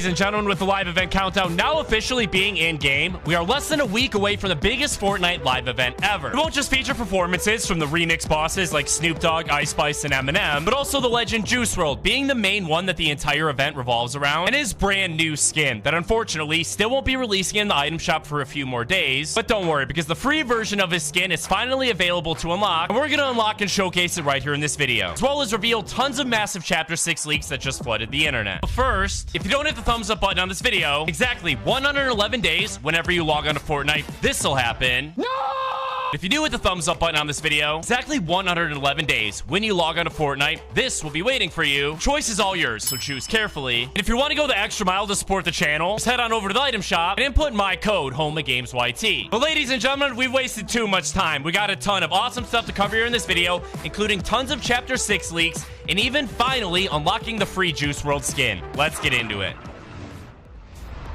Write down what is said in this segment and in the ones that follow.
ladies and gentlemen, with the live event countdown now officially being in-game, we are less than a week away from the biggest Fortnite live event ever. It won't just feature performances from the remix bosses like Snoop Dogg, Ice Spice, and Eminem, but also the legend Juice WRLD being the main one that the entire event revolves around, and his brand new skin that unfortunately still won't be releasing in the item shop for a few more days. But don't worry, because the free version of his skin is finally available to unlock, and we're gonna unlock and showcase it right here in this video, as well as reveal tons of massive Chapter 6 leaks that just flooded the internet. But first, if you don't hit the thumbs up button on this video, exactly 111 days whenever you log on to Fortnite, this'll happen. No! If you do hit the thumbs up button on this video, exactly 111 days when you log on to Fortnite, this will be waiting for you. Choice is all yours, so choose carefully. And if you want to go the extra mile to support the channel, just head on over to the item shop and input my code HOMAGAMESYT. But ladies and gentlemen, we've wasted too much time. We got a ton of awesome stuff to cover here in this video, including tons of Chapter 6 leaks, and even finally unlocking the free Juice WRLD skin. Let's get into it.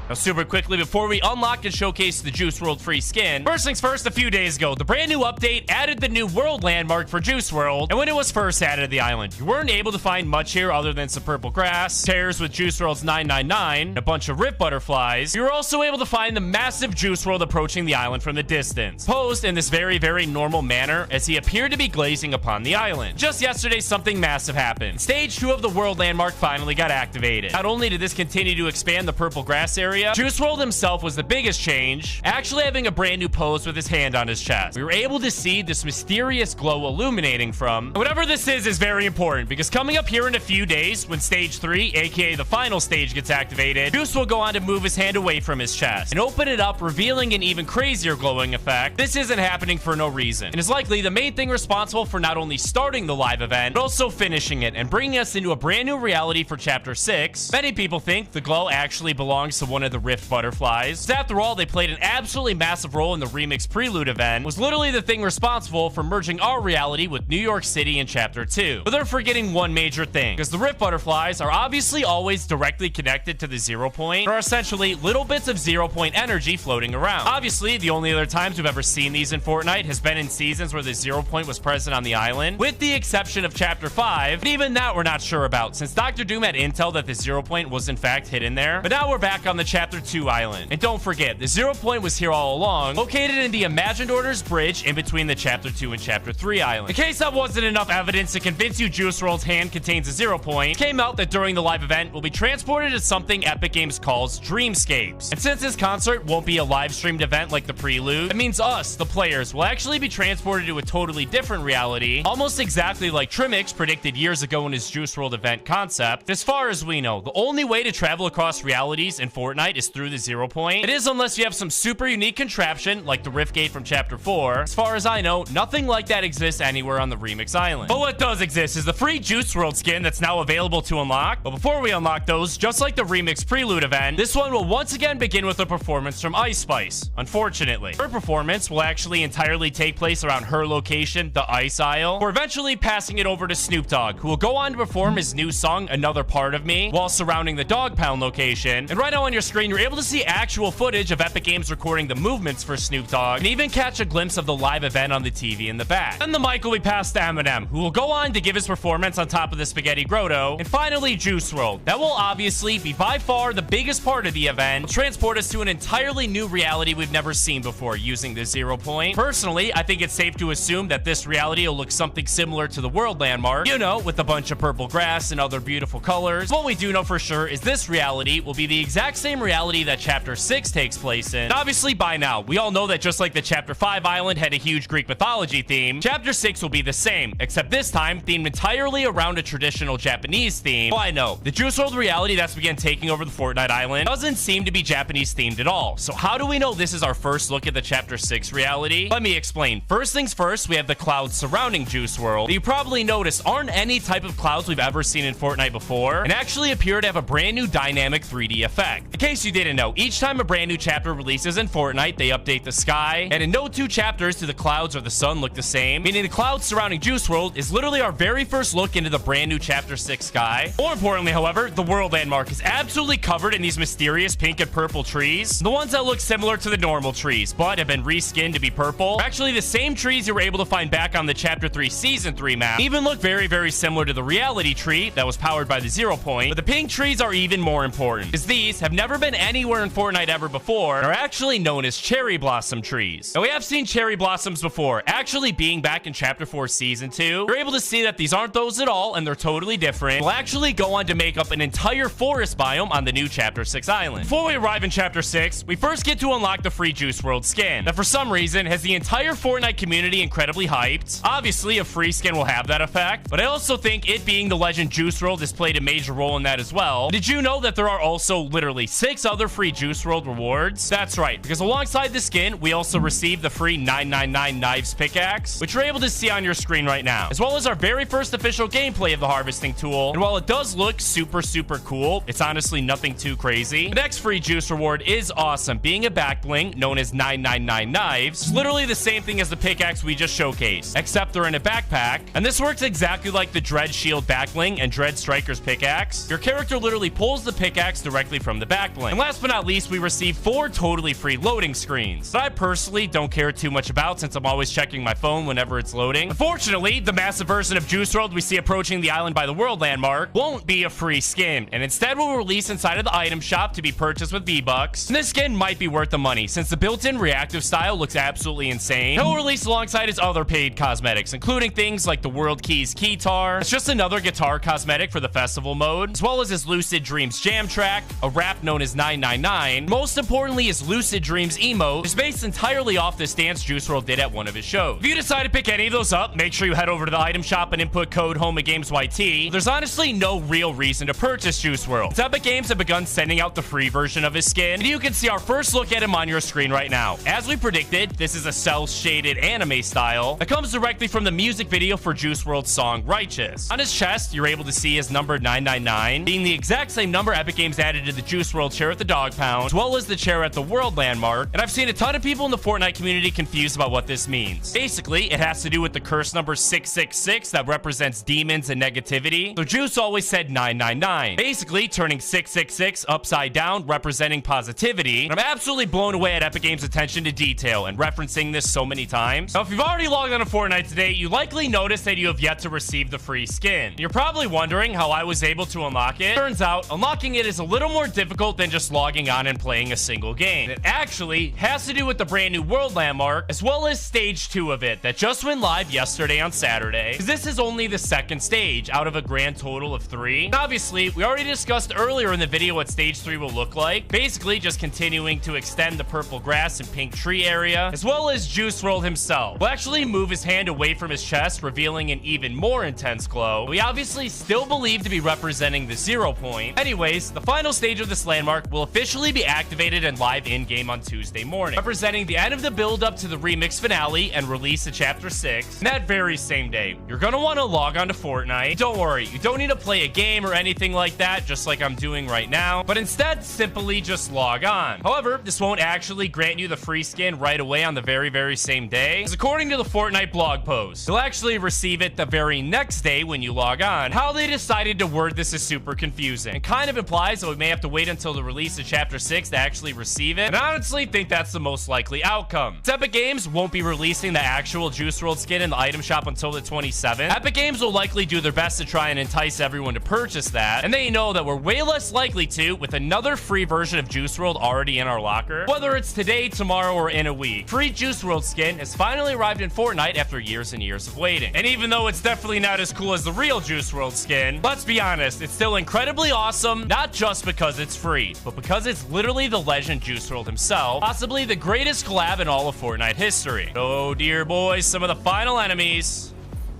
Now, super quickly, before we unlock and showcase the Juice WRLD free skin, first things first, a few days ago, the brand new update added the new world landmark for Juice WRLD, and when it was first added to the island, you weren't able to find much here other than some purple grass, chairs with Juice WRLD's 999, and a bunch of rift butterflies. You were also able to find the massive Juice WRLD approaching the island from the distance, posed in this very, very normal manner as he appeared to be glazing upon the island. Just yesterday, something massive happened. Stage 2 of the world landmark finally got activated. Not only did this continue to expand the purple grass area, Juice WRLD himself was the biggest change, actually having a brand new pose with his hand on his chest. We were able to see this mysterious glow illuminating from. Whatever this is very important, because coming up here in a few days, when stage 3, aka the final stage, gets activated, Juice will go on to move his hand away from his chest and open it up, revealing an even crazier glowing effect. This isn't happening for no reason, and is likely the main thing responsible for not only starting the live event, but also finishing it and bringing us into a brand new reality for Chapter 6. Many people think the glow actually belongs to one of the rift butterflies. After all, they played an absolutely massive role in the Remix Prelude event, was literally the thing responsible for merging our reality with New York City in Chapter 2. But they're forgetting one major thing, because the rift butterflies are obviously always directly connected to the 0 point, or essentially little bits of 0 point energy floating around. Obviously, the only other times we've ever seen these in Fortnite has been in seasons where the 0 point was present on the island, with the exception of Chapter 5, but even that we're not sure about, since Dr. Doom had intel that the 0 point was in fact hidden there. But now we're back on the Chapter 2 island. And don't forget, the 0 point was here all along, located in the Imagined Orders bridge in between the Chapter 2 and Chapter 3 island. In case that wasn't enough evidence to convince you Juice WRLD's hand contains a 0 point, it came out that during the live event, we'll be transported to something Epic Games calls Dreamscapes. And since this concert won't be a live streamed event like the Prelude, it means us, the players, will actually be transported to a totally different reality, almost exactly like Trimix predicted years ago in his Juice WRLD event concept. As far as we know, the only way to travel across realities in Fortnite is through the 0 point. It is unless you have some super unique contraption like the Rift Gate from Chapter 4. As far as I know, nothing like that exists anywhere on the Remix Island. But what does exist is the free Juice WRLD skin that's now available to unlock. But before we unlock those, just like the Remix Prelude event, this one will once again begin with a performance from Ice Spice. Unfortunately, her performance will actually entirely take place around her location, the Ice Isle. We're eventually passing it over to Snoop Dogg, who will go on to perform his new song, Another Part of Me, while surrounding the Dog Pound location. And right now on your screen, you're able to see actual footage of Epic Games recording the movements for Snoop Dogg, and even catch a glimpse of the live event on the TV in the back. Then the mic will be passed to Eminem, who will go on to give his performance on top of the Spaghetti Grotto. And finally, Juice WRLD. That will obviously be by far the biggest part of the event. Will transport us to an entirely new reality we've never seen before using the 0 point. Personally, I think it's safe to assume that this reality will look something similar to the world landmark, you know, with a bunch of purple grass and other beautiful colors. What we do know for sure is this reality will be the exact same reality that Chapter 6 takes place in. And obviously, by now, we all know that just like the Chapter 5 island had a huge Greek mythology theme, Chapter 6 will be the same, except this time themed entirely around a traditional Japanese theme. Well, I know, the Juice WRLD reality that's began taking over the Fortnite island doesn't seem to be Japanese themed at all. So how do we know this is our first look at the Chapter 6 reality? Let me explain. First things first, we have the clouds surrounding Juice WRLD that you probably noticed aren't any type of clouds we've ever seen in Fortnite before, and actually appear to have a brand new dynamic 3D effect. In case you didn't know, each time a brand new chapter releases in Fortnite, they update the sky, and in no two chapters do the clouds or the sun look the same, meaning the clouds surrounding Juice WRLD is literally our very first look into the brand new Chapter 6 sky. More importantly, however, the world landmark is absolutely covered in these mysterious pink and purple trees. The ones that look similar to the normal trees, but have been reskinned to be purple, are actually the same trees you were able to find back on the Chapter 3 Season 3 map. They even look very, very similar to the reality tree that was powered by the 0 point, but the pink trees are even more important, because these have never been anywhere in Fortnite ever before, and are actually known as cherry blossom trees. Now, we have seen cherry blossoms before, actually being back in Chapter 4 Season 2. You're able to see that these aren't those at all, and they're totally different. They'll actually go on to make up an entire forest biome on the new Chapter 6 island. Before we arrive in Chapter 6, we first get to unlock the free Juice WRLD skin that for some reason has the entire Fortnite community incredibly hyped. Obviously, a free skin will have that effect, but I also think it being the legend Juice WRLD has played a major role in that as well. Did you know that there are also literally 6 other free Juice WRLD rewards? That's right, because alongside the skin, we also receive the free 999 knives pickaxe, which you're able to see on your screen right now, as well as our very first official gameplay of the harvesting tool. And while it does look super cool, it's honestly nothing too crazy. The next free juice reward is awesome, being a back bling known as 999 knives. It's literally the same thing as the pickaxe we just showcased, except they're in a backpack, and this works exactly like the Dread Shield back bling and Dread Striker's pickaxe. Your character literally pulls the pickaxe directly from the back bling. And last but not least, we receive 4 totally free loading screens that I personally don't care too much about, since I'm always checking my phone whenever it's loading. Unfortunately, the massive version of Juice WRLD we see approaching the island by the world landmark won't be a free skin, and instead will release inside of the item shop to be purchased with V-Bucks. And this skin might be worth the money, since the built-in reactive style looks absolutely insane. He'll release alongside his other paid cosmetics, including things like the World Keys Keytar. It's just another guitar cosmetic for the festival mode, as well as his Lucid Dreams Jam track, a rap known as 999. Most importantly, his Lucid Dreams emote is based entirely off this dance Juice WRLD did at one of his shows. If you decide to pick any of those up, make sure you head over to the item shop and input code HOMAGAMESYT. There's honestly no real reason to purchase Juice WRLD. Epic Games have begun sending out the free version of his skin, and you can see our first look at him on your screen right now. As we predicted, this is a cel-shaded anime style that comes directly from the music video for Juice WRLD's song Righteous. On his chest, you're able to see his number 999, being the exact same number Epic Games added to the Juice WRLD chair at the Dog Pound, as well as the chair at the World Landmark, and I've seen a ton of people in the Fortnite community confused about what this means. Basically, it has to do with the curse number 666 that represents demons and negativity, so Juice always said 999, basically turning 666 upside down, representing positivity. And I'm absolutely blown away at Epic Games' attention to detail and referencing this so many times. Now, if you've already logged on to Fortnite today, you likely noticed that you have yet to receive the free skin. You're probably wondering how I was able to unlock it. Turns out, unlocking it is a little more difficult than just logging on and playing a single game. It actually has to do with the brand new world landmark, as well as stage 2 of it that just went live yesterday on Saturday. This is only the second stage out of a grand total of 3. And obviously, we already discussed earlier in the video what stage 3 will look like. Basically, just continuing to extend the purple grass and pink tree area, as well as Juice WRLD himself will actually move his hand away from his chest, revealing an even more intense glow. We obviously still believe to be representing the 0 point. Anyways, the final stage of this landmark will officially be activated and live in-game on Tuesday morning, representing the end of the build-up to the remix finale and release of Chapter 6. And that very same day, you're gonna want to log on to Fortnite. Don't worry, you don't need to play a game or anything like that, just like I'm doing right now, but instead, simply just log on. However, this won't actually grant you the free skin right away on the very same day, because according to the Fortnite blog post, you'll actually receive it the very next day when you log on. How they decided to word this is super confusing. It kind of implies that we may have to wait until the release of Chapter 6 to actually receive it, and I honestly think that's the most likely outcome. Epic Games won't be releasing the actual Juice WRLD skin in the item shop until the 27th. Epic Games will likely do their best to try and entice everyone to purchase that, and they know that we're way less likely to with another free version of Juice WRLD already in our locker. Whether it's today, tomorrow, or in a week, free Juice WRLD skin has finally arrived in Fortnite after years and years of waiting. And even though it's definitely not as cool as the real Juice WRLD skin, let's be honest, it's still incredibly awesome, not just because it's free, but because it's literally the legend Juice WRLD himself, possibly the greatest collab in all of Fortnite history. Oh dear boys, some of the final enemies.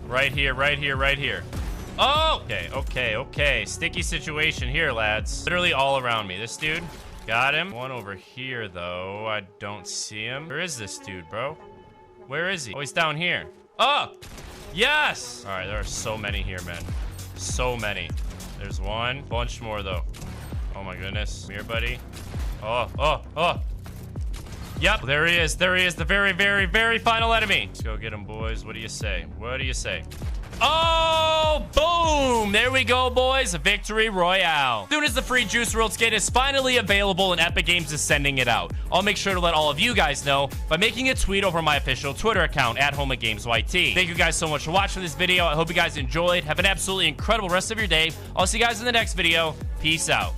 Right here. Oh, okay. Sticky situation here, lads. Literally all around me. This dude, got him. One over here, though. I don't see him. Where is this dude, bro? Where is he? Oh, he's down here. Oh, yes. All right, there are so many here, man. So many. There's one. Bunch more, though. Oh my goodness. Come here, buddy. Oh. Yep, there he is. There he is. The very, very, very final enemy. Let's go get him, boys. What do you say? What do you say? Oh, boom. There we go, boys. A victory royale. Soon as the free Juice WRLD skin is finally available and Epic Games is sending it out, I'll make sure to let all of you guys know by making a tweet over my official Twitter account at HomeOfGamesYT. Thank you guys so much for watching this video. I hope you guys enjoyed. Have an absolutely incredible rest of your day. I'll see you guys in the next video. Peace out.